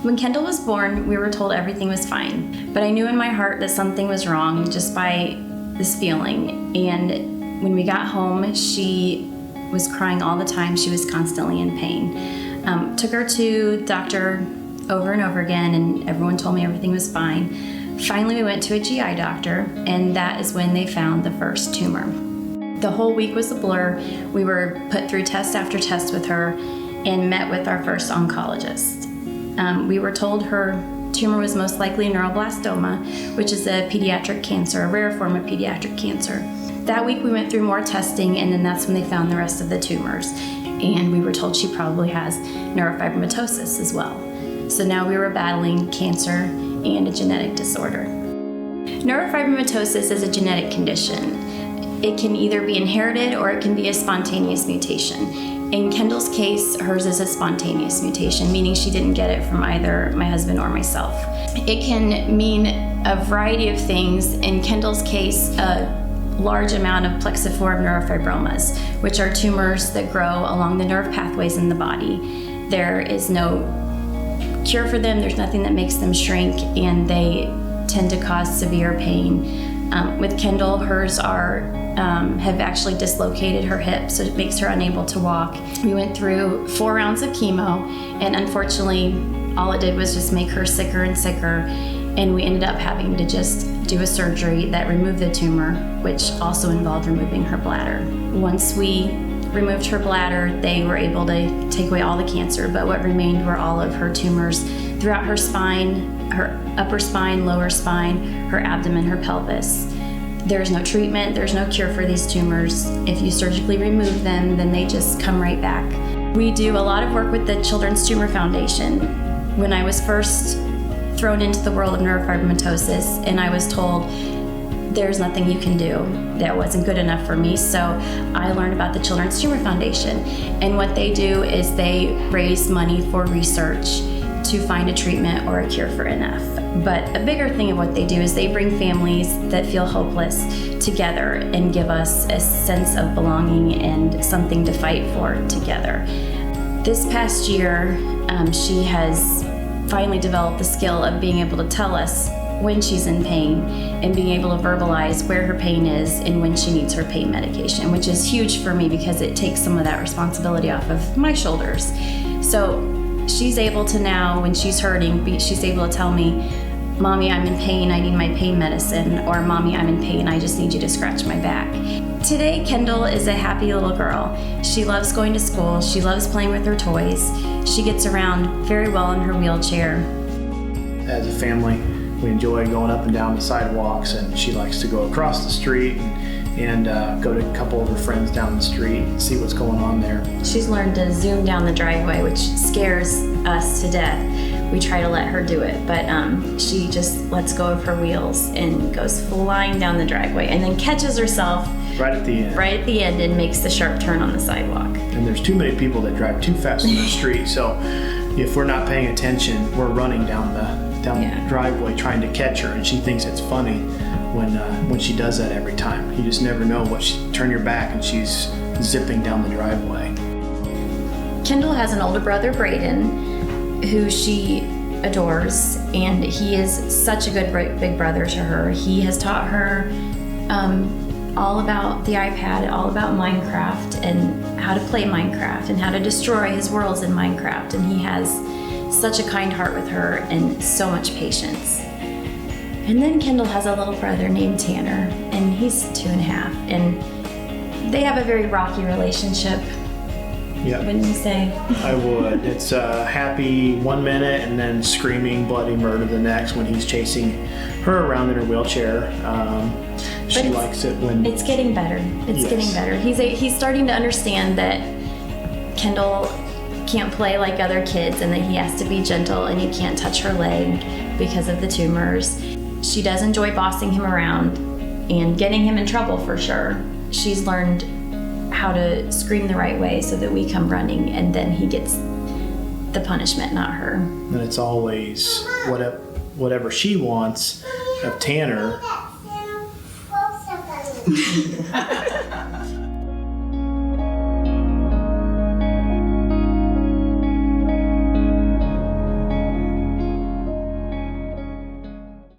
When Kendall was born, we were told everything was fine, but I knew in my heart that something was wrong just by this feeling. And when we got home, she was crying all the time. She was constantly in pain. Took her to the doctor over and over again, and everyone told me everything was fine. Finally, we went to a GI doctor, and that is when they found the first tumor. The whole week was a blur. We were put through test after test with her and met with our first oncologist. We were told her tumor was most likely neuroblastoma, which is a pediatric cancer, a rare form of pediatric cancer. That week we went through more testing, and then that's when they found the rest of the tumors. And we were told she probably has neurofibromatosis as well. So now we were battling cancer and a genetic disorder. Neurofibromatosis is a genetic condition. It can either be inherited or it can be a spontaneous mutation. In Kendall's case, hers is a spontaneous mutation, meaning she didn't get it from either my husband or myself. It can mean a variety of things. In Kendall's case, a large amount of plexiform neurofibromas, which are tumors that grow along the nerve pathways in the body. There is no cure for them. There's nothing that makes them shrink, and they tend to cause severe pain. With Kendall, hers have actually dislocated her hip, so it makes her unable to walk. We went through 4 rounds of chemo, and unfortunately, all it did was just make her sicker and sicker, and we ended up having to just do a surgery that removed the tumor, which also involved removing her bladder. Once we removed her bladder, they were able to take away all the cancer, but what remained were all of her tumors throughout her spine, her upper spine, lower spine, her abdomen, her pelvis. There's no treatment, there's no cure for these tumors. If you surgically remove them, then they just come right back. We do a lot of work with the Children's Tumor Foundation. When I was first thrown into the world of neurofibromatosis and I was told there's nothing you can do, that wasn't good enough for me, so I learned about the Children's Tumor Foundation. And what they do is they raise money for research to find a treatment or a cure for NF. But a bigger thing of what they do is they bring families that feel hopeless together and give us a sense of belonging and something to fight for together. This past year, she has finally developed the skill of being able to tell us when she's in pain and being able to verbalize where her pain is and when she needs her pain medication, which is huge for me because it takes some of that responsibility off of my shoulders. So she's able to now, when she's hurting, she's able to tell me, "Mommy, I'm in pain, I need my pain medicine," or "Mommy, I'm in pain, I just need you to scratch my back." Today, Kendall is a happy little girl. She loves going to school, she loves playing with her toys, she gets around very well in her wheelchair. As a family, we enjoy going up and down the sidewalks, and she likes to go across the street and go to a couple of her friends down the street and see what's going on there. She's learned to zoom down the driveway, which scares us to death. We try to let her do it, but she just lets go of her wheels and goes flying down the driveway and then catches herself right at the end and makes the sharp turn on the sidewalk. And there's too many people that drive too fast on the street, so if we're not paying attention, we're running down the driveway trying to catch her, and she thinks it's funny when she does that every time. You just never know turn your back and she's zipping down the driveway. Kendall has an older brother, Braden, who she adores, and he is such a good big brother to her. He has taught her all about the iPad, all about Minecraft and how to play Minecraft and how to destroy his worlds in Minecraft, and he has such a kind heart with her and so much patience. And then Kendall has a little brother named Tanner, and he's 2.5, and they have a very rocky relationship. Yeah. Wouldn't you say? I would. It's happy 1 minute and then screaming bloody murder the next when he's chasing her around in her wheelchair. She likes it when... It's getting better. It's getting better. He's starting to understand that Kendall can't play like other kids and that he has to be gentle and he can't touch her leg because of the tumors. She does enjoy bossing him around and getting him in trouble for sure. She's learned how to scream the right way so that we come running and then he gets the punishment, not her. And it's always whatever she wants of Tanner.